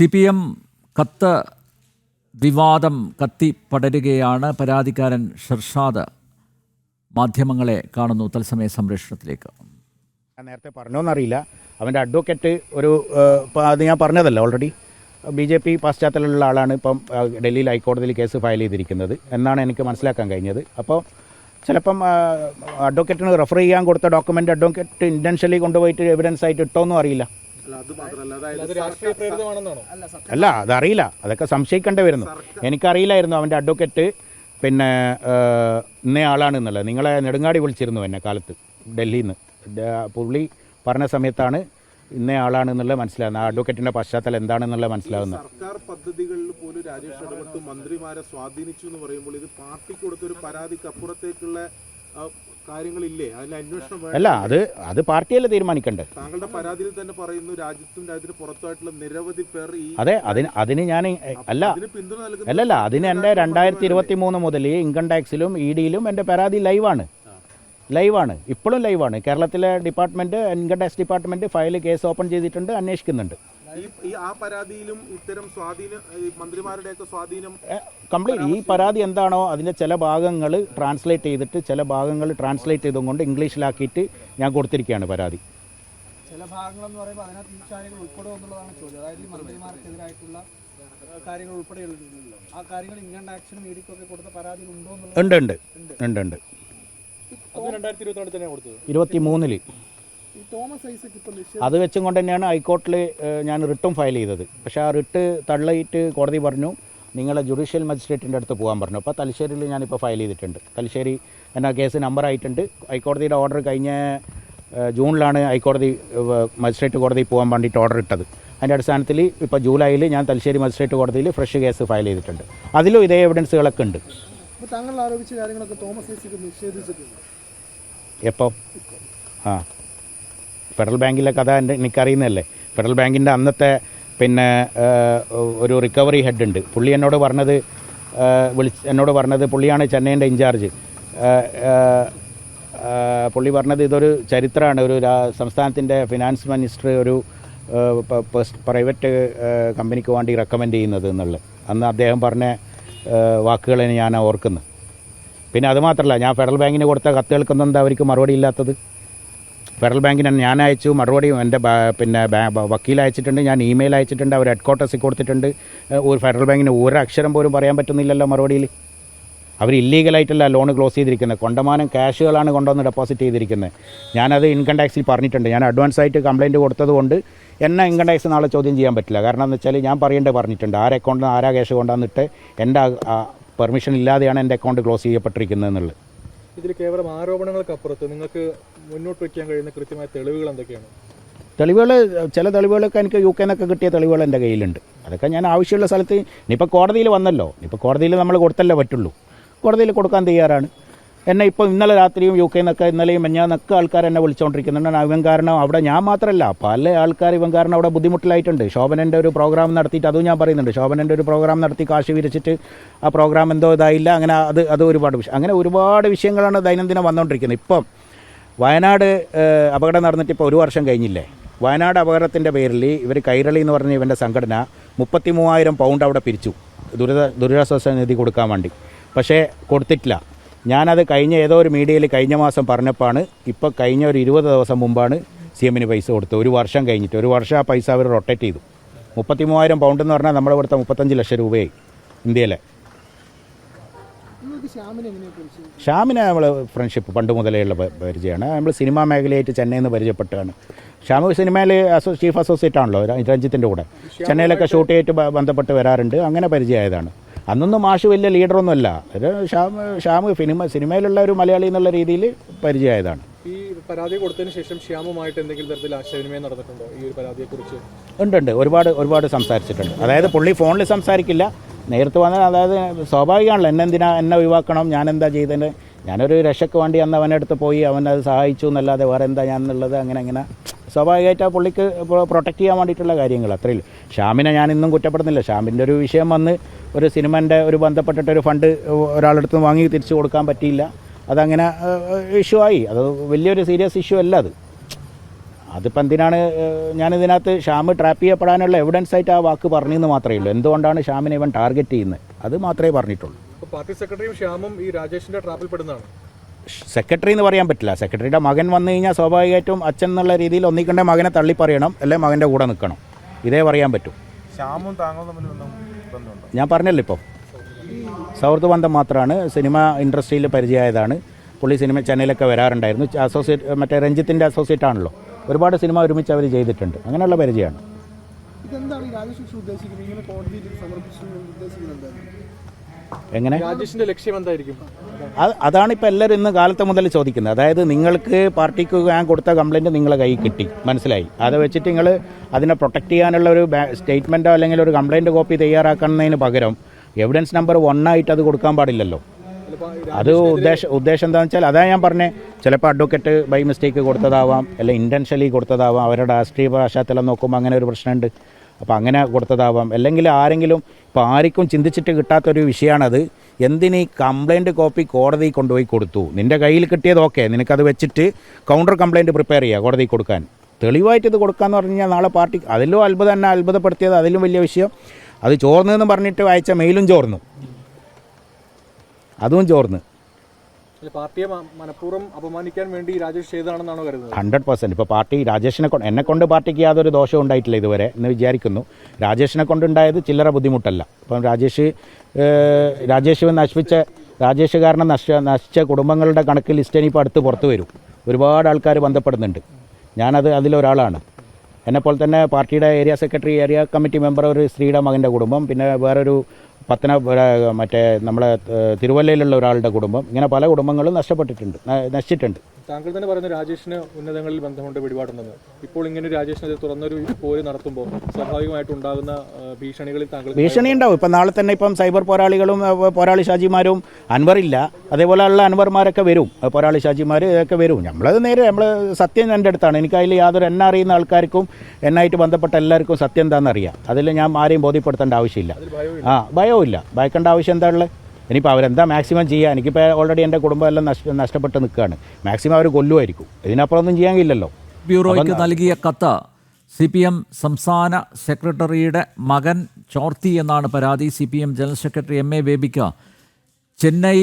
CPM കത്ത് വിവാദം കത്തിപ്പടരുകയാണ്. പരാതിക്കാരൻ ഷർഷാദ് മാധ്യമങ്ങളെ കാണുന്നു തത്സമയ സംരക്ഷണത്തിലേക്ക്. നേരത്തെ പറഞ്ഞോന്നറിയില്ല, അവൻ്റെ അഡ്വക്കേറ്റ് അത് ഞാൻ പറഞ്ഞതല്ല, ഓൾറെഡി BJP പശ്ചാത്തലമുള്ള ആളാണ് ഇപ്പം ഡൽഹിയിൽ ഹൈക്കോടതിയിൽ കേസ് ഫയൽ ചെയ്തിരിക്കുന്നത് എന്നാണ് എനിക്ക് മനസ്സിലാക്കാൻ കഴിഞ്ഞത്. അപ്പോൾ ചിലപ്പം അഡ്വക്കേറ്റിന് റെഫർ ചെയ്യാൻ കൊടുത്ത ഡോക്യുമെൻ്റ് അഡ്വക്കേറ്റ് ഇൻറ്റൻഷ്യലി കൊണ്ടുപോയിട്ട് എവിഡൻസ് ആയിട്ട് ഇട്ടോന്നും അറിയില്ല. അല്ല, അതറിയില്ല, അതൊക്കെ സംശയിക്കേണ്ടി വരുന്നു. എനിക്കറിയില്ലായിരുന്നു അവൻ്റെ അഡ്വക്കേറ്റ് ഇന്നേ ആളാണെന്നുള്ളത്. നിങ്ങളെ നെടുങ്ങാടി വിളിച്ചിരുന്നു എന്നെ കാലത്ത് ഡൽഹിയിൽ നിന്ന്. പുള്ളി പറഞ്ഞ സമയത്താണ് ഇന്നേ ആളാണെന്നുള്ളത് മനസ്സിലാകുന്നത്. ആ അഡ്വക്കേറ്റിൻ്റെ പശ്ചാത്തലം എന്താണെന്നുള്ളത് മനസ്സിലാകുന്നത്. സർക്കാർ പദ്ധതികളിൽ പോലും രാജേഷ് ഇടപെട്ട് മന്ത്രിമാരെ സ്വാധീനിച്ചു എന്ന് പറയുമ്പോൾ ഇത് പാർട്ടിക്ക് കൊടുത്തൊരു പരാതിക്ക് അപ്പുറത്തേക്കുള്ള കാര്യങ്ങളില്ലേ? അതിൽ അന്വേഷണം അല്ല, അത് പാർട്ടിയല്ലേ തീരുമാനിക്കണ്ടേ. താങ്കളുടെ പരാതിയിൽ തന്നെ പറയുന്നു രാജ്യത്തിന് പുറത്തായിട്ടുള്ള നിരവധി പേർ അതെ, അതിന് ഞാൻ അല്ലല്ല അതിന് എൻ്റെ 2023 മുതൽ ഇൻകം ടാക്സിലും ED-യിലും എൻ്റെ പരാതി ലൈവാണ്, ഇപ്പോഴും ലൈവാണ്. കേരളത്തിലെ department, income tax department file case open ചെയ്തിട്ടുണ്ട്, അന്വേഷിക്കുന്നുണ്ട്. ആ പരാതിയിലും ഇത്തരം മന്ത്രിമാരുടെയൊക്കെ സ്വാധീനം കംപ്ലീറ്റ് ഈ പരാതി എന്താണോ അതിൻ്റെ ചില ഭാഗങ്ങൾ ട്രാൻസ്ലേറ്റ് ചെയ്തുകൊണ്ട് ഇംഗ്ലീഷിലാക്കിയിട്ട് ഞാൻ കൊടുത്തിരിക്കുകയാണ് പരാതി. ചില ഭാഗങ്ങളെന്ന് പറയുമ്പോൾ അതിനകത്ത് ഈ കാര്യങ്ങൾ ഉൾപ്പെടുമോ എന്നുള്ളതാണ് ചോദ്യം. അതായത് ഈ മന്ത്രിമാർക്കെതിരായിട്ടുള്ള കാര്യങ്ങൾ ഉൾപ്പെടെയുള്ളതല്ലോ, ആ കാര്യങ്ങൾ ഇൻകം ടാക്സിനും ED-ക്കൊക്കെ കൊടുത്ത പരാതികൾ ഉണ്ടോ എന്നുള്ളത് ഉണ്ട്. 2023 അത് വെച്ചും കൊണ്ട് തന്നെയാണ് ഹൈക്കോർട്ടിൽ ഞാൻ റിട്ടും ഫയൽ ചെയ്തത്. പക്ഷേ ആ റിട്ട് തള്ളിയിട്ട് കോടതി പറഞ്ഞു നിങ്ങളെ ജുഡീഷ്യൽ മജിസ്ട്രേറ്റിൻ്റെ അടുത്ത് പോകാൻ പറഞ്ഞു. അപ്പോൾ തലശ്ശേരിയിൽ ഞാനിപ്പോൾ ഫയൽ ചെയ്തിട്ടുണ്ട്. തലശ്ശേരി എന്ന കേസ് നമ്പർ ആയിട്ടുണ്ട്. ഹൈക്കോടതിയുടെ ഓർഡർ കഴിഞ്ഞ ജൂണിലാണ് ഹൈക്കോടതി മജിസ്ട്രേറ്റ് കോടതിയിൽ പോകാൻ വേണ്ടിയിട്ട് ഓർഡർ ഇട്ടത്. അതിൻ്റെ അടിസ്ഥാനത്തിൽ ഇപ്പോൾ ജൂലൈയിൽ ഞാൻ തലശ്ശേരി മജിസ്ട്രേറ്റ് കോടതിയിൽ ഫ്രഷ് കേസ് ഫയൽ ചെയ്തിട്ടുണ്ട്. അതിലും ഇതേ എവിഡൻസുകളൊക്കെ ഉണ്ട്. താങ്കൾ ആരോപിച്ച കാര്യങ്ങളൊക്കെ തോമസ് ഐസക് നിഷേധിച്ചിട്ടുണ്ട്. എപ്പോൾ? ഫെഡറൽ ബാങ്കിലെ കഥ എനിക്കറിയുന്നതല്ലേ. ഫെഡറൽ ബാങ്കിൻ്റെ അന്നത്തെ ഒരു റിക്കവറി ഹെഡ് ഉണ്ട്. പുള്ളി എന്നോട് പറഞ്ഞത് പുള്ളിയാണ് ചെന്നൈൻ്റെ ഇൻചാർജ്. പുള്ളി പറഞ്ഞത് ഇതൊരു ചരിത്രമാണ്, ഒരു സംസ്ഥാനത്തിൻ്റെ ഫിനാൻസ് മിനിസ്റ്റർ ഒരു പ്രൈവറ്റ് കമ്പനിക്ക് വേണ്ടി റെക്കമെൻഡ് ചെയ്യുന്നത് എന്നുള്ളത്. അന്ന് അദ്ദേഹം പറഞ്ഞ വാക്കുകളെ ഞാൻ ഓർക്കുന്നു. പിന്നെ അതുമാത്രമല്ല, ഞാൻ ഫെഡറൽ ബാങ്കിന് കൊടുത്ത കത്തുകൾക്കൊന്നും എന്താ അവർക്ക് മറുപടി ഇല്ലാത്തത്? ഫെഡറൽ ബാങ്കിന് ഞാൻ അയച്ചു, മറുപടിയും എൻ്റെ വക്കീൽ അയച്ചിട്ടുണ്ട്, ഞാൻ ഇമെയിൽ അയച്ചിട്ടുണ്ട്, അവർ ഹെഡ് ക്വാർട്ടേഴ്സിൽ കൊടുത്തിട്ടുണ്ട്. ഒരു ഫെഡറൽ ബാങ്കിന് ഒരു അക്ഷരം പോലും പറയാൻ പറ്റുന്നില്ലല്ലോ മറുപടിയിൽ. അവർ ഇല്ലീഗലായിട്ടല്ല ലോൺ ക്ലോസ് ചെയ്തിരിക്കുന്നത്, കൊണ്ടമാനം ക്യാഷുകളാണ് കൊണ്ടുവന്ന് ഡെപ്പോസിറ്റ് ചെയ്തിരിക്കുന്നത്. ഞാനത് ഇൻകം ടാക്സിൽ പറഞ്ഞിട്ടുണ്ട്. ഞാൻ അഡ്വാൻസ് ആയിട്ട് കംപ്ലയിൻറ്റ് കൊടുത്തതുകൊണ്ട് എന്നെ ഇൻകം ടാക്സ് നാളെ ചോദ്യം ചെയ്യാൻ പറ്റില്ല. കാരണം എന്ന് വെച്ചാൽ ഞാൻ പറഞ്ഞിട്ടുണ്ട് ആരെ അക്കൗണ്ടിൽ നിന്ന് ആരാ ക്യാഷ് കൊണ്ടുവന്നിട്ട് എൻ്റെ പെർമിഷൻ ഇല്ലാതെയാണ് എൻ്റെ അക്കൗണ്ട് ക്ലോസ് ചെയ്യപ്പെട്ടിരിക്കുന്നത് എന്നുള്ളത്. ഇതിൽ കേവലം ആരോപണങ്ങൾക്കപ്പുറത്ത് നിങ്ങൾക്ക് മുന്നോട്ട് വയ്ക്കാൻ കഴിയുന്ന കൃത്യമായ തെളിവുകൾ എന്തൊക്കെയാണ്? ചില തെളിവുകളൊക്കെ എനിക്ക് UK നിന്നൊക്കെ കിട്ടിയ തെളിവുകൾ എൻ്റെ കയ്യിലുണ്ട്. അതൊക്കെ ഞാൻ ആവശ്യമുള്ള സ്ഥലത്ത് ഇനിയിപ്പോൾ കോടതിയിൽ വന്നല്ലോ, ഇനിയിപ്പോൾ കോടതിയിൽ നമ്മൾ കൊടുത്തല്ലേ പറ്റുള്ളൂ. കോടതിയിൽ കൊടുക്കാൻ തയ്യാറാണ്. എന്നെ ഇപ്പോൾ ഇന്നലെ രാത്രിയും UK നിന്നൊക്കെ ഇന്നലെയും മെഞ്ഞാന്നൊക്കെ ആൾക്കാർ എന്നെ വിളിച്ചുകൊണ്ടിരിക്കുന്നുണ്ട്. ഇവൻ കാരണം അവിടെ ഞാൻ മാത്രമല്ല പല ആൾക്കാർ ഇവൻ കാരണം അവിടെ ബുദ്ധിമുട്ടിലായിട്ടുണ്ട്. ശോഭനൻ്റെ ഒരു പ്രോഗ്രാം നടത്തിയിട്ട് അതും ഞാൻ പറയുന്നുണ്ട്. ശോഭനൻ്റെ ഒരു പ്രോഗ്രാം നടത്തി കാശ് വിരിച്ചിട്ട് ആ പ്രോഗ്രാം എന്തോ ഇതായില്ല, അങ്ങനെ അത് ഒരുപാട് വിഷയങ്ങളാണ് ദൈനംദിനം വന്നുകൊണ്ടിരിക്കുന്നത്. ഇപ്പം വയനാട് അപകടം നടന്നിട്ട് ഇപ്പോൾ 1 വർഷം കഴിഞ്ഞില്ലേ. വയനാട് അപകടത്തിൻ്റെ പേരിൽ ഇവർ കൈരളി എന്ന് പറഞ്ഞ ഇവൻ്റെ സംഘടന 33,000 പൗണ്ട് അവിടെ പിരിച്ചു ദുരിതാശ്വാസ നിധി കൊടുക്കാൻ വേണ്ടി. പക്ഷേ കൊടുത്തിട്ടില്ല. ഞാനത് കഴിഞ്ഞ ഏതോ ഒരു മീഡിയയിൽ കഴിഞ്ഞ മാസം പറഞ്ഞപ്പോഴാണ്, ഇപ്പോൾ കഴിഞ്ഞ ഒരു 20 ദിവസം മുമ്പാണ് CM-ന് പൈസ കൊടുത്തത്. 1 വർഷം കഴിഞ്ഞിട്ട്. 1 വർഷം ആ പൈസ അവർ റൊട്ടേറ്റ് ചെയ്തു. 33,000 പൗണ്ട് എന്ന് പറഞ്ഞാൽ നമ്മുടെ ഇവിടുത്തെ 35 ലക്ഷം രൂപയായി ഇന്ത്യയിലെ. ഷ്യാമിനെ നമ്മൾ ഫ്രണ്ട്ഷിപ്പ് പണ്ട് മുതലേ ഉള്ള പരിചയമാണ്. നമ്മൾ സിനിമാ മേഖലയായിട്ട് ചെന്നൈയിൽ നിന്ന് പരിചയപ്പെട്ടാണ്. ഷ്യാം സിനിമയിൽ ചീഫ് അസോസിയേറ്റ് ആണല്ലോ രഞ്ജിത്തിൻ്റെ കൂടെ. ചെന്നൈയിലൊക്കെ ഷൂട്ട് ചെയ്തിട്ട് ബന്ധപ്പെട്ട് വരാറുണ്ട്. അങ്ങനെ പരിചയമായതാണ്. അന്നൊന്നും മാഷ് വലിയ ലീഡറൊന്നുമല്ല. ഒരു ഷ്യാം സിനിമയിലുള്ള ഒരു മലയാളി എന്നുള്ള രീതിയിൽ പരിചയമായതാണ്. ഈ പരാതി കൊടുത്തതിന് ശേഷം ശ്യാമുമായിട്ട് എന്തെങ്കിലും തരത്തിൽ ആശയവിനിമയം നടന്നിട്ടുണ്ടോ ഈ ഒരു പരാതിയെക്കുറിച്ച്? ഉണ്ട്, ഒരുപാട് സംസാരിച്ചിട്ടുണ്ട്. അതായത് പുള്ളി ഫോണിൽ സംസാരിക്കില്ല, നേരത്തെ വന്നാൽ. അതായത് സ്വാഭാവികമാണല്ലോ, എന്നെ ഒഴിവാക്കണം, ഞാനെന്താ ചെയ്തതിന്, ഞാനൊരു രക്ഷയ്ക്ക് വേണ്ടി അന്ന് അവൻ്റെ അടുത്ത് പോയി അവനത് സഹായിച്ചു എന്നല്ലാതെ വേറെ എന്താ ഞാൻ എന്നുള്ളത്. അങ്ങനെ സ്വാഭാവികമായിട്ട് ആ പുള്ളിക്ക് പ്രൊട്ടക്റ്റ് ചെയ്യാൻ വേണ്ടിയിട്ടുള്ള കാര്യങ്ങൾ അത്രയില്ല. ഷ്യാമിനെ ഞാൻ ഇന്നും കുറ്റപ്പെടുന്നില്ല. ഷ്യാമിൻ്റെ ഒരു വിഷയം വന്ന് ഒരു സിനിമൻ്റെ ഒരു ബന്ധപ്പെട്ടിട്ടൊരു ഫണ്ട് ഒരാളെടുത്ത് വാങ്ങി തിരിച്ചു കൊടുക്കാൻ പറ്റിയില്ല. അതങ്ങനെ ഇഷ്യൂ ആയി. അത് വലിയൊരു സീരിയസ് ഇഷ്യൂ അല്ല അത്. അതിപ്പോൾ എന്തിനാണ് ഞാനിതിനകത്ത് ഷ്യാം ട്രാപ്പ് ചെയ്യപ്പെടാനുള്ള എവിഡൻസ് ആയിട്ട് ആ വാക്ക് പറഞ്ഞെന്ന് മാത്രമേ ഉള്ളൂ. എന്തുകൊണ്ടാണ് ഷ്യാമിനെ ഇവൻ ടാർഗറ്റ് ചെയ്യുന്നത് അത് മാത്രമേ പറഞ്ഞിട്ടുള്ളൂ. അപ്പോൾ പാർട്ടി സെക്രട്ടറിയും ഷ്യാമും ഈ രാജേഷിന്റെ ട്രാപ്പിൽ പെടുന്നതാണ്. സെക്രട്ടറി എന്ന് പറയാൻ പറ്റില്ല. സെക്രട്ടറിയുടെ മകൻ വന്നു കഴിഞ്ഞാൽ സ്വാഭാവികമായിട്ടും അച്ഛൻ എന്നുള്ള രീതിയിൽ ഒന്നിക്കണ്ട മകനെ തള്ളി പറയണം, അല്ലെങ്കിൽ മകൻ്റെ കൂടെ നിൽക്കണം. ഇതേ പറയാൻ പറ്റൂ. ശ്യാമും താങ്കളും തമ്മിൽ ബന്ധമുണ്ടോ? ഞാൻ പറഞ്ഞല്ലോ ഇപ്പോൾ സൗഹൃദ ബന്ധം മാത്രമാണ്. സിനിമ ഇൻഡസ്ട്രിയിൽ പരിചയമായതാണ്. പുള്ളി സിനിമ ചാനലിലൊക്കെ വരാറുണ്ടായിരുന്നു. അസോസിയേറ്റ് മറ്റേ രഞ്ജിത്തിൻ്റെ അസോസിയേറ്റ് ആണല്ലോ. ഒരുപാട് സിനിമ ഒരുമിച്ച് അവർ ചെയ്തിട്ടുണ്ട്. അങ്ങനെയുള്ള പരിചയമാണ്. ഇതെന്താണ് ഈ രാജേഷ് ഉദ്ദേശിക്കുന്നത്? ഇങ്ങനെ കോടതിയിൽ സമർപ്പിച്ചു ഉദ്ദേശിക്കുന്നത് എന്താണ്? എങ്ങനെ രാജേഷിന്റെ ലക്ഷ്യം എന്തായിരിക്കും? അതാണ് ഇപ്പോൾ എല്ലാവരും ഇന്ന് കാലത്ത് മുതൽ ചോദിക്കുന്നത്. അതായത് നിങ്ങൾക്ക് പാർട്ടിക്ക് ഞാൻ കൊടുത്ത കംപ്ലയിൻറ്റ് നിങ്ങളെ കയ്യിൽ കിട്ടി, മനസ്സിലായി. അത് വെച്ചിട്ട് നിങ്ങൾ അതിനെ പ്രൊട്ടക്റ്റ് ചെയ്യാനുള്ള ഒരു സ്റ്റേറ്റ്മെൻറ്റോ അല്ലെങ്കിൽ ഒരു കംപ്ലയിൻറ്റ് കോപ്പി തയ്യാറാക്കുന്നതിന് പകരം എവിഡൻസ് നമ്പർ 1 ആയിട്ട് അത് കൊടുക്കാൻ പാടില്ലല്ലോ. അത് ഉദ്ദേശം എന്താണെന്ന് വെച്ചാൽ അതാ ഞാൻ പറഞ്ഞേ, ചിലപ്പോൾ അഡ്വക്കേറ്റ് ബൈ മിസ്റ്റേക്ക് കൊടുത്തതാവാം, അല്ലെങ്കിൽ ഇൻറ്റൻഷ്യലി കൊടുത്തതാവാം. അവരുടെ രാഷ്ട്രീയ പശ്ചാത്തലം നോക്കുമ്പോൾ അങ്ങനെ ഒരു പ്രശ്നമുണ്ട്. അപ്പോൾ അങ്ങനെ കൊടുത്തതാവാം. അല്ലെങ്കിൽ ആരെങ്കിലും ഇപ്പോൾ ആർക്കും ചിന്തിച്ചിട്ട് കിട്ടാത്തൊരു വിഷയമാണത്. എന്തിന് ഈ കംപ്ലയിൻറ്റ് കോപ്പി കോടതിയിൽ കൊണ്ടുപോയി കൊടുത്തു? നിൻ്റെ കയ്യിൽ കിട്ടിയത് ഓക്കെ, നിനക്കത് വെച്ചിട്ട് കൗണ്ടർ കംപ്ലയിൻറ്റ് പ്രിപ്പയർ ചെയ്യുക കോടതിയിൽ കൊടുക്കാൻ. തെളിവായിട്ട് ഇത് കൊടുക്കാമെന്ന് പറഞ്ഞു കഴിഞ്ഞാൽ നാളെ പാർട്ടി അതിലും എന്നെ അത്ഭുതപ്പെടുത്തിയത് അതിലും വലിയ വിഷയം അത് ചോർന്നെന്ന് പറഞ്ഞിട്ട് അയച്ച മെയിലും ചോർന്നു, അതും ചോർന്ന്. പാർട്ടിയെ മനഃപൂർവ്വം അപമാനിക്കാൻ വേണ്ടി രാജേഷ് ചെയ്തതാണെന്നാണോ കരുതുന്നത്? 100%. ഇപ്പോൾ പാർട്ടി രാജേഷിനെ എന്നെക്കൊണ്ട് പാർട്ടിക്ക് യാതൊരു ദോഷവും ഉണ്ടായിട്ടില്ല ഇതുവരെ എന്ന് വിചാരിക്കുന്നു. രാജേഷിനെ കൊണ്ടുണ്ടായത് ചില്ലറ ബുദ്ധിമുട്ടല്ല. അപ്പം രാജേഷ് കാരണം നശിച്ച കുടുംബങ്ങളുടെ കണക്ക് ലിസ്റ്റ് ഇനിയിപ്പോൾ അടുത്ത് പുറത്തു വരും. ഒരുപാട് ആൾക്കാർ ബന്ധപ്പെടുന്നുണ്ട്. അതിലൊരാളാണ്. എന്നെപ്പോലെ തന്നെ പാർട്ടിയുടെ area secretary, area committee member, ഒരു സ്ത്രീയുടെ മകൻ്റെ കുടുംബം, പിന്നെ വേറൊരു മറ്റേ നമ്മളെ തിരുവല്ലയിലുള്ള ഒരാളുടെ കുടുംബം, ഇങ്ങനെ പല കുടുംബങ്ങളും നശിച്ചിട്ടുണ്ട്. താങ്കൾ തന്നെ പറയുന്ന രാജേഷിന് ഉന്നതങ്ങളിൽ ബന്ധമുണ്ട്, പിടിപാടുണ്ടെന്ന്. ഇപ്പോൾ ഇങ്ങനെ രാജേഷിനെ തുറന്നൊരു പോര് നടത്തുമ്പോൾ സ്വാഭാവികമായിട്ട് ഉണ്ടാകുന്ന ഭീഷണികളിൽ ഭീഷണി ഉണ്ടാവും. ഇപ്പം നാളെ തന്നെ ഇപ്പം സൈബർ പോരാളി ഷാജിമാരും അൻവറില്ല, അതേപോലെയുള്ള അൻവർമാരൊക്കെ വരും, പോരാളി ഷാജിമാർ ഇതൊക്കെ വരും. നമ്മൾ സത്യം എൻ്റെ അടുത്താണ്. എനിക്കതിൽ യാതൊരു എന്നെ അറിയുന്ന ആൾക്കാർക്കും എന്നായിട്ട് ബന്ധപ്പെട്ട എല്ലാവർക്കും സത്യം എന്താണെന്ന് അറിയാം. അതിൽ ഞാൻ ആരെയും ബോധ്യപ്പെടുത്തേണ്ട ആവശ്യമില്ല. ഭയവുമില്ല. ഭയക്കേണ്ട ആവശ്യം എന്താ ഉള്ളത്? ഇനിയിപ്പോൾ അവരെന്താ മാക്സിമം ചെയ്യുക? എനിക്കിപ്പോൾ ഓൾറെഡി എൻ്റെ കുടുംബം എല്ലാം നഷ്ടപ്പെട്ട് നിൽക്കുകയാണ്. മാക്സിമം അവർ കൊല്ലുമായിരിക്കും. ഇതിനപ്പുറമൊന്നും ചെയ്യാൻ കഴിയില്ലല്ലോ. ബ്യൂറോയ്ക്ക് നൽകിയ കത്ത് CPM സംസ്ഥാന സെക്രട്ടറിയുടെ മകൻ ചോർത്തി എന്നാണ് പരാതി. CPM ജനറൽ സെക്രട്ടറി MA ബേബിക്ക് ചെന്നൈ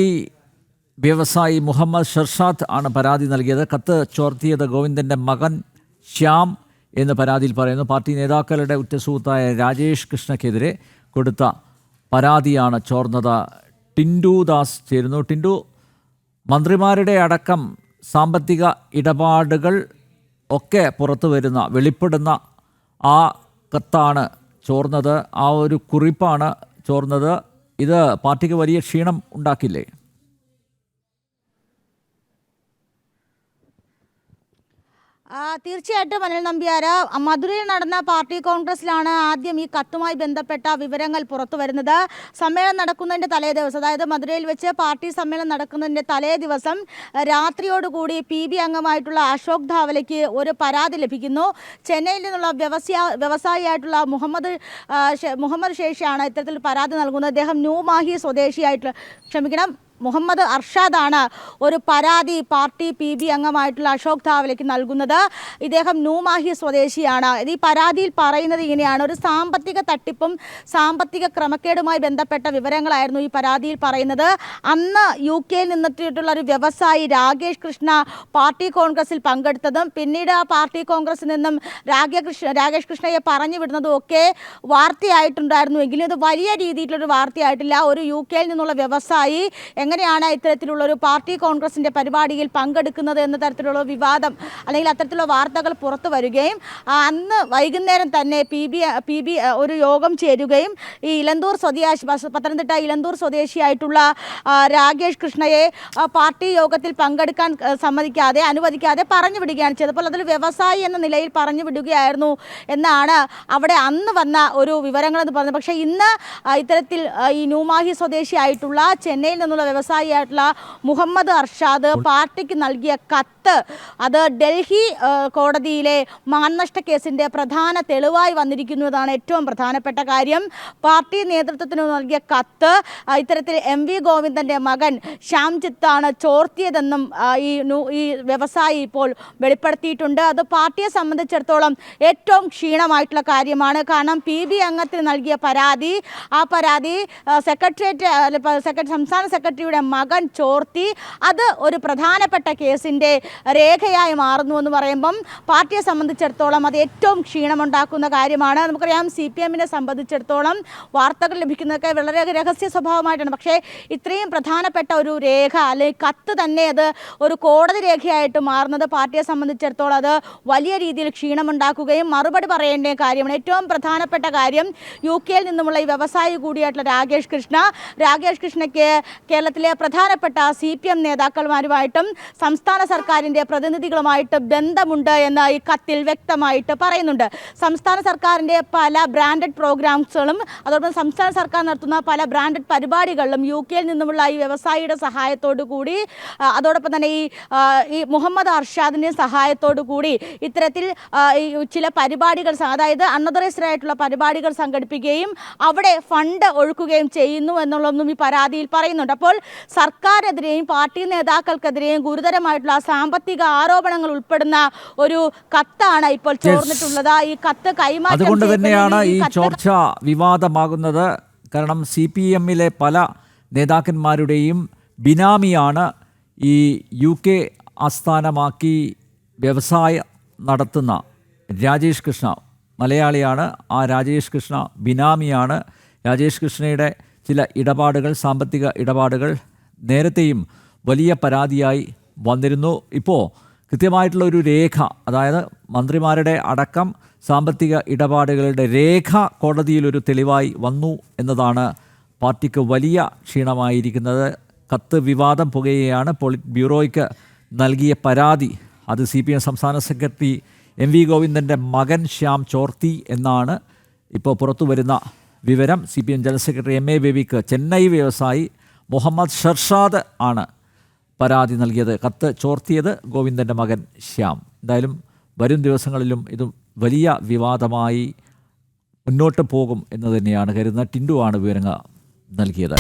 വ്യവസായി മുഹമ്മദ് ഷർഷാദ് ആണ് പരാതി നൽകിയത്. കത്ത് ചോർത്തിയത് ഗോവിന്ദൻ്റെ മകൻ ശ്യാം എന്ന് പരാതിയിൽ പറയുന്നു. പാർട്ടി നേതാക്കളുടെ ഉറ്റസുഹൃത്തായ രാജേഷ് കൃഷ്ണയ്ക്കെതിരെ കൊടുത്ത പരാതിയാണ് ചോർന്നത്. ടിൻഡു ദാസ് ചേരുന്നു. ടിൻഡു, മന്ത്രിമാരുടെ അടക്കം സാമ്പത്തിക ഇടപാടുകൾ ഒക്കെ പുറത്തു വരുന്ന വെളിപ്പെടുന്ന ആ കത്താണ് ചോർന്നത്, ആ ഒരു കുറിപ്പാണ് ചോർന്നത്. ഇത് പാർട്ടിക്ക് വലിയ ക്ഷീണം ഉണ്ടാക്കില്ലേ? തീർച്ചയായിട്ടും അനിൽ നമ്പ്യാർ, മധുരയിൽ നടന്ന പാർട്ടി കോൺഗ്രസിലാണ് ആദ്യം ഈ കത്തുമായി ബന്ധപ്പെട്ട വിവരങ്ങൾ പുറത്തു വരുന്നത്. സമ്മേളനം നടക്കുന്നതിൻ്റെ തലേ ദിവസം, അതായത് മധുരയിൽ വെച്ച് പാർട്ടി സമ്മേളനം നടക്കുന്നതിൻ്റെ തലേ ദിവസം രാത്രിയോടുകൂടി PB അംഗമായിട്ടുള്ള അശോക് ധാവലയ്ക്ക് ഒരു പരാതി ലഭിക്കുന്നു. ചെന്നൈയിൽ നിന്നുള്ള വ്യവസായിയായിട്ടുള്ള മുഹമ്മദ് ഷേഷിയാണ് ഇത്തരത്തിൽ പരാതി നൽകുന്നത്. അദ്ദേഹം ന്യൂമാഹി സ്വദേശിയായിട്ടുള്ള മുഹമ്മദ് അർഷാദാണ് ഒരു പരാതി പാർട്ടി PB അംഗമായിട്ടുള്ള അശോക് ധാവലയ്ക്ക് നൽകുന്നത്. ഇദ്ദേഹം ന്യൂമാഹി സ്വദേശിയാണ്. ഈ പരാതിയിൽ പറയുന്നത് ഇങ്ങനെയാണ്: ഒരു സാമ്പത്തിക തട്ടിപ്പും സാമ്പത്തിക ക്രമക്കേടുമായി ബന്ധപ്പെട്ട വിവരങ്ങളായിരുന്നു ഈ പരാതിയിൽ പറയുന്നത്. അന്ന് UK നിന്നെത്തിയിട്ടുള്ള ഒരു വ്യവസായി രാകേഷ് കൃഷ്ണ പാർട്ടി കോൺഗ്രസിൽ പങ്കെടുത്തതും പിന്നീട് ആ പാർട്ടി കോൺഗ്രസിൽ നിന്നും രാകേഷ് കൃഷ്ണയെ പറഞ്ഞു വിടുന്നതും ഒക്കെ വാർത്തയായിട്ടുണ്ടായിരുന്നു. എങ്കിലും ഇത് വലിയ രീതിയിലുള്ളൊരു വാർത്തയായിട്ടില്ല. ഒരു UK നിന്നുള്ള വ്യവസായി എങ്ങനെയാണ് ഇത്തരത്തിലുള്ളൊരു പാർട്ടി കോൺഗ്രസിൻ്റെ പരിപാടിയിൽ പങ്കെടുക്കുന്നത് എന്ന തരത്തിലുള്ള വിവാദം അല്ലെങ്കിൽ അത്തരത്തിലുള്ള വാർത്തകൾ പുറത്തു വരികയും അന്ന് വൈകുന്നേരം തന്നെ PB ഒരു യോഗം ചേരുകയും ഈ പത്തനംതിട്ട ഇലന്തൂർ സ്വദേശിയായിട്ടുള്ള രാകേഷ് കൃഷ്ണയെ പാർട്ടി യോഗത്തിൽ പങ്കെടുക്കാൻ അനുവദിക്കാതെ പറഞ്ഞു വിടുകയാണ് ചെയ്തത്. അപ്പോൾ അതൊരു വ്യവസായി എന്ന നിലയിൽ പറഞ്ഞു വിടുകയായിരുന്നു എന്നാണ് അവിടെ അന്ന് വന്ന ഒരു വിവരങ്ങളെന്ന് പറഞ്ഞത്. പക്ഷേ ഇന്ന് ഇത്തരത്തിൽ ഈ ന്യൂമാഹി സ്വദേശിയായിട്ടുള്ള ചെന്നൈയിൽ നിന്നുള്ള വ്യവസായിയായിട്ടുള്ള മുഹമ്മദ് അർഷാദ് പാർട്ടിക്ക് നൽകിയ കത്ത് കത്ത് അത് ഡൽഹി കോടതിയിലെ മാനനഷ്ട കേസിൻ്റെ പ്രധാന തെളിവായി വന്നിരിക്കുന്നതാണ് ഏറ്റവും പ്രധാനപ്പെട്ട കാര്യം. പാർട്ടി നേതൃത്വത്തിന് നൽകിയ കത്ത് ഇത്തരത്തിൽ MV ഗോവിന്ദൻ്റെ മകൻ ശ്യാംജിത്താണ് ചോർത്തിയതെന്നും ഈ വ്യവസായി ഇപ്പോൾ വെളിപ്പെടുത്തിയിട്ടുണ്ട്. അത് പാർട്ടിയെ സംബന്ധിച്ചിടത്തോളം ഏറ്റവും ക്ഷീണമായിട്ടുള്ള കാര്യമാണ്. കാരണം PB അംഗത്തിന് നൽകിയ പരാതി, ആ പരാതി സംസ്ഥാന സെക്രട്ടറിയുടെ മകൻ ചോർത്തി, അത് ഒരു പ്രധാനപ്പെട്ട കേസിൻ്റെ രേഖയായി മാറുന്നു എന്ന് പറയുമ്പം പാർട്ടിയെ സംബന്ധിച്ചിടത്തോളം അത് ഏറ്റവും ക്ഷീണമുണ്ടാക്കുന്ന കാര്യമാണ്. നമുക്കറിയാം CPM-നെ സംബന്ധിച്ചിടത്തോളം വാർത്തകൾ ലഭിക്കുന്നതൊക്കെ വളരെ രഹസ്യ സ്വഭാവമായിട്ടാണ്. പക്ഷേ ഇത്രയും പ്രധാനപ്പെട്ട ഒരു രേഖ അല്ലെങ്കിൽ കത്ത് തന്നെ അത് ഒരു കോടതി രേഖയായിട്ട് മാറുന്നത് പാർട്ടിയെ സംബന്ധിച്ചിടത്തോളം അത് വലിയ രീതിയിൽ ക്ഷീണമുണ്ടാക്കുകയും മറുപടി പറയേണ്ട കാര്യമാണ്. ഏറ്റവും പ്രധാനപ്പെട്ട കാര്യം UK-യിൽ നിന്നുമുള്ള ഈ വ്യവസായി കൂടിയായിട്ടുള്ള രാകേഷ് കൃഷ്ണയ്ക്ക് കേരളത്തിലെ പ്രധാനപ്പെട്ട CPM നേതാക്കന്മാരുമായിട്ടും സംസ്ഥാന സർക്കാരിൻ്റെ പ്രതിനിധികളുമായിട്ട് ബന്ധമുണ്ട് എന്ന് ഈ കത്തിൽ വ്യക്തമായിട്ട് പറയുന്നുണ്ട്. സംസ്ഥാന സർക്കാരിൻ്റെ പല ബ്രാൻഡഡ് പ്രോഗ്രാംസുകളും അതോടൊപ്പം സംസ്ഥാന സർക്കാർ നടത്തുന്ന പല ബ്രാൻഡഡ് പരിപാടികളിലും UK-യിൽ നിന്നുമുള്ള ഈ വ്യവസായിയുടെ സഹായത്തോടു കൂടി അതോടൊപ്പം തന്നെ ഈ മുഹമ്മദ് അർഷാദിൻ്റെ സഹായത്തോടു കൂടി ഇത്തരത്തിൽ ചില പരിപാടികൾ, അതായത് അൺഓതറൈസ്ഡ് ആയിട്ടുള്ള പരിപാടികൾ സംഘടിപ്പിക്കുകയും അവിടെ ഫണ്ട് ഒഴുക്കുകയും ചെയ്യുന്നു എന്നുള്ളതൊന്നും ഈ പരാതിയിൽ പറയുന്നുണ്ട്. അപ്പോൾ സർക്കാരിനെതിരെയും പാർട്ടി നേതാക്കൾക്കെതിരെയും ഗുരുതരമായിട്ടുള്ള സാമ്പത്തിക ആരോപണങ്ങൾ ഉൾപ്പെടുന്ന ഒരു കത്താണ് ഇപ്പോൾ ചോർന്നിട്ടുള്ളത്. ഈ കത്ത് കൈമാറ്റം അതുകൊണ്ട് തന്നെയാണ് ഈ ചോർച്ച വിവാദമാകുന്നത്. കാരണം CPM-ലെ പല നേതാക്കന്മാരുടെയും ബിനാമിയാണ് ഈ UK ആസ്ഥാനമാക്കി വ്യവസായം നടത്തുന്ന രാജേഷ് കൃഷ്ണ. മലയാളിയാണ്. ആ രാജേഷ് കൃഷ്ണ ബിനാമിയാണ്. രാജേഷ് കൃഷ്ണയുടെ ചില ഇടപാടുകൾ, സാമ്പത്തിക ഇടപാടുകൾ നേരത്തെയും വലിയ പരാതിയായി വന്നിരുന്നു. ഇപ്പോൾ കൃത്യമായിട്ടുള്ള ഒരു രേഖ, അതായത് മന്ത്രിമാരുടെ അടക്കം സാമ്പത്തിക ഇടപാടുകളുടെ രേഖ കോടതിയിലൊരു തെളിവായി വന്നു എന്നതാണ് പാർട്ടിക്ക് വലിയ ക്ഷീണമായിരിക്കുന്നത്. കത്ത് വിവാദം പുകയുകയാണ്. പോളിറ്റ് ബ്യൂറോയ്ക്ക് നൽകിയ പരാതി അത് CPM സംസ്ഥാന സെക്രട്ടറി MV ഗോവിന്ദൻ്റെ മകൻ ശ്യാം ചോർത്തി എന്നാണ് ഇപ്പോൾ പുറത്തു വരുന്ന വിവരം. CPM ജനറൽ സെക്രട്ടറി MA ബേബിക്ക് ചെന്നൈ വ്യവസായി മുഹമ്മദ് ഷർഷാദ് ആണ് പരാതി നൽകിയത്. കത്ത് ചോർത്തിയത് ഗോവിന്ദൻ്റെ മകൻ ശ്യാം. എന്തായാലും വരും ദിവസങ്ങളിലും ഇത് വലിയ വിവാദമായി മുന്നോട്ട് പോകും എന്ന് തന്നെയാണ് കരുതുന്നത്. ടിൻഡു ആണ് വിവരങ്ങൾ നൽകിയത്.